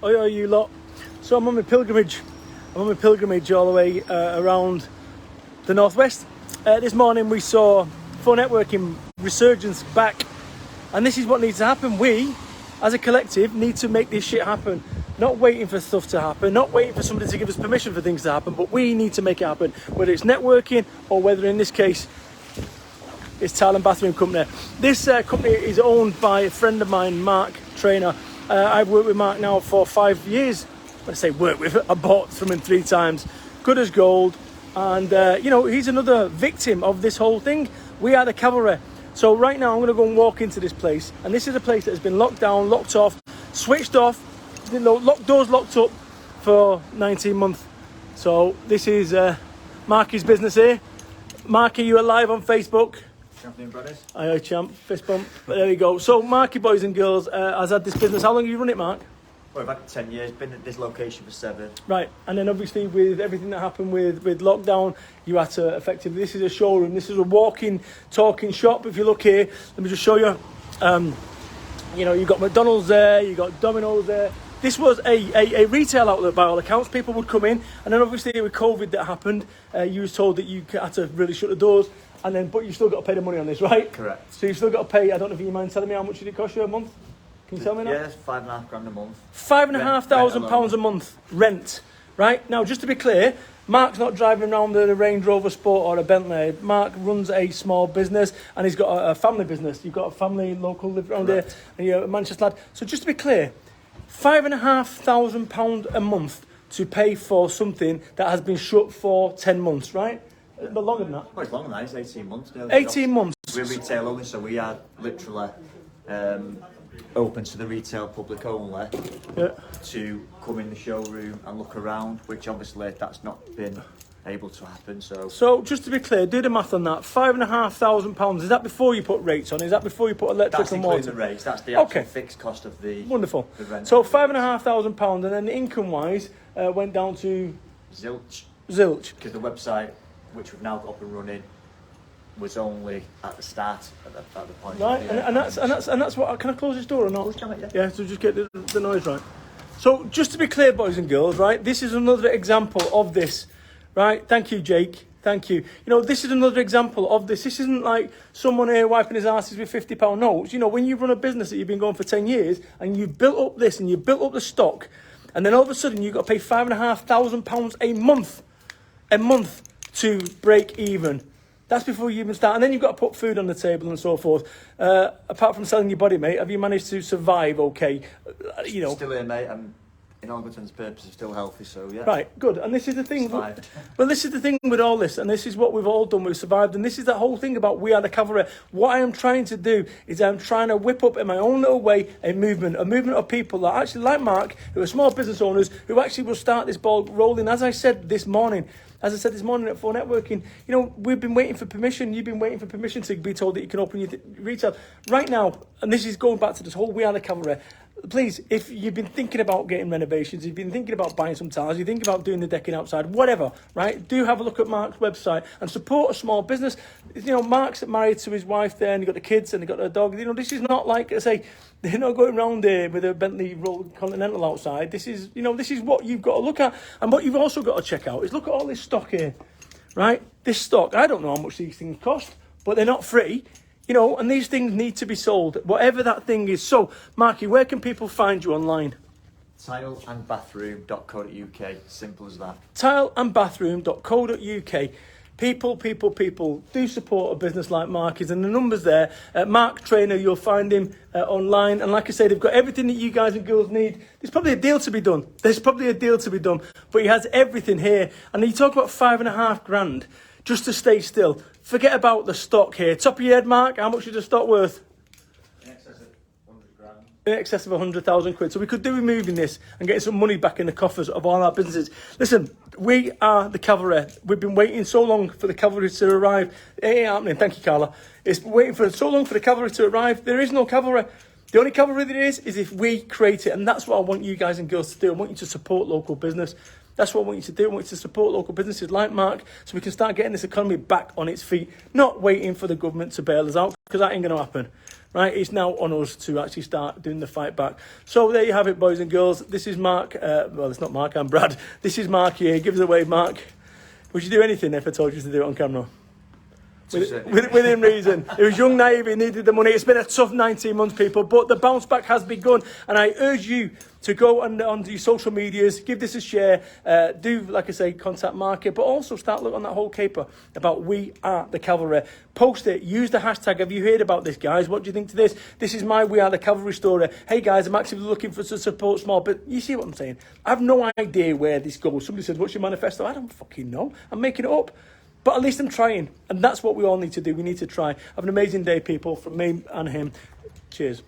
Oi, you lot. So I'm on my pilgrimage. all the way around the northwest. This morning we saw phone networking resurgence back, and this is what needs to happen. We, as a collective, need to make this shit happen. Not waiting for stuff to happen, not waiting for somebody to give us permission for things to happen, but we need to make it happen, whether it's networking or whether in this case it's Tile and Bathroom Company. This company is owned by a friend of mine, Mark Trainer. I've worked with Mark now for 5 years. When I say work with, I bought from him 3 times. Good as gold. And, he's another victim of this whole thing. We are the Cavalry. So right now I'm going to go and walk into this place. And this is a place that has been locked down, locked off, switched off, doors locked up for 19 months. So this is Marky's business here. Marky, you are live on Facebook. Champion brothers. Aye, champ. Fist bump. But there we go. So Marky, boys and girls, has had this business. How long have you run it, Mark? Well, I've had 10 years, been at this location for 7. Right, and then obviously with everything that happened with lockdown, you had to effectively, this is a showroom, this is a walking, talking shop. If you look here, let me just show you. You've got McDonald's there, you've got Domino's there. This was a retail outlet by all accounts. People would come in, and then obviously with COVID that happened, you was told that you had to really shut the doors, but you still got to pay the money on this, right? Correct. So you've still got to pay, I don't know if you mind telling me how much did it cost you a month? Can you tell me now? Yeah, it's £5,500 a month. £5,500 a month rent, right? Now, just to be clear, Mark's not driving around with a Range Rover Sport or a Bentley. Mark runs a small business, and he's got a family business. You've got a family local live around here, and you're a Manchester lad. So just to be clear, £5,500 a month to pay for something that has been shut for 10 months, right? But longer than that. Well, it's longer than that. It's 18 months. 18 months. We're retail only, so we are literally open to the retail public only to come in the showroom and look around, which obviously that's not been able to happen. So just to be clear, do the math on that. £5,500. Is that before you put rates on? Is that before you put electric and water? That's including the rates. That's the actual fixed cost of the wonderful. The rent. So £5,500, and then income-wise went down to zilch. Zilch. Because the website, which we've now got up and running, was only at the start at the point. Right, and that's what. Can I close this door or not? Yeah, so just get the noise right. So just to be clear, boys and girls, right? This is another example of this, right? Thank you, Jake. Thank you. This is another example of this. This isn't like someone here wiping his asses with £50 notes. When you run a business that you've been going for 10 years and you've built up this and you've built up the stock, and then all of a sudden you've got to pay £5,500 a month to break even. That's before you even start. And then you've got to put food on the table and so forth. Apart from selling your body, mate, have you managed to survive okay? Still here, mate. I'm, in all intents and purposes, still healthy, so yeah. Right, good. And this is the thing. Survived. Well, this is the thing with all this, and this is what we've all done. We've survived, and this is the whole thing about We Are the Cavalry. What I am trying to do is I'm trying to whip up in my own little way a movement of people that actually, like Mark, who are small business owners, who actually will start this ball rolling. As I said this morning at Phone Networking, we've been waiting for permission. You've been waiting for permission to be told that you can open your retail. Right now, and this is going back to this whole We Are the Cavalry, please, if you've been thinking about getting renovations, you've been thinking about buying some tiles, you think about doing the decking outside, whatever, right? Do have a look at Mark's website and support a small business. Mark's married to his wife there, and they've got the kids and they've got a dog. This is not like, I say, they're not going around there with a Bentley Continental outside. This is what you've got to look at. And what you've also got to check out is look at all this stock here, right? This stock, I don't know how much these things cost, but they're not free. And these things need to be sold, whatever that thing is. So, Marky, where can people find you online? Tileandbathroom.co.uk, simple as that. Tileandbathroom.co.uk. People, do support a business like Marky's, and the numbers there. Mark Trainer, you'll find him online. And like I said, they've got everything that you guys and girls need. There's probably a deal to be done. But he has everything here. And you talk about £5,500 just to stay still. Forget about the stock here. Top of your head, Mark, how much is the stock worth? In excess of 100 grand. In excess of 100,000 quid. So we could do with moving this and getting some money back in the coffers of all our businesses. Listen, we are the Cavalry. We've been waiting so long for the Cavalry to arrive. It ain't happening. Thank you, Carla. It's waiting for so long for the Cavalry to arrive. There is no Cavalry. The only Cavalry there is if we create it. And that's what I want you guys and girls to do. I want you to support local business. That's what I want you to do. I want you to support local businesses like Mark so we can start getting this economy back on its feet, not waiting for the government to bail us out, because that ain't going to happen. right? It's now on us to actually start doing the fight back. So there you have it, boys and girls. This is Mark. Well, it's not Mark, I'm Brad. This is Mark here. Give us away, Mark. Would you do anything if I told you to do it on camera? Within reason. It was young, naive, he needed the money. It's been a tough 19 months, people, but the bounce back has begun. And I urge you to go onto your social medias, give this a share, do, like I say, contact Market, but also start looking on that whole caper about We Are the Cavalry. Post it, use the hashtag. Have you heard about this, guys? What do you think to this? This is my We Are the Cavalry story. Hey, guys, I'm actively looking for to support small, but you see what I'm saying? I have no idea where this goes. Somebody says, what's your manifesto? I don't fucking know. I'm making it up. But at least I'm trying. And that's what we all need to do. We need to try. Have an amazing day, people, from me and him. Cheers.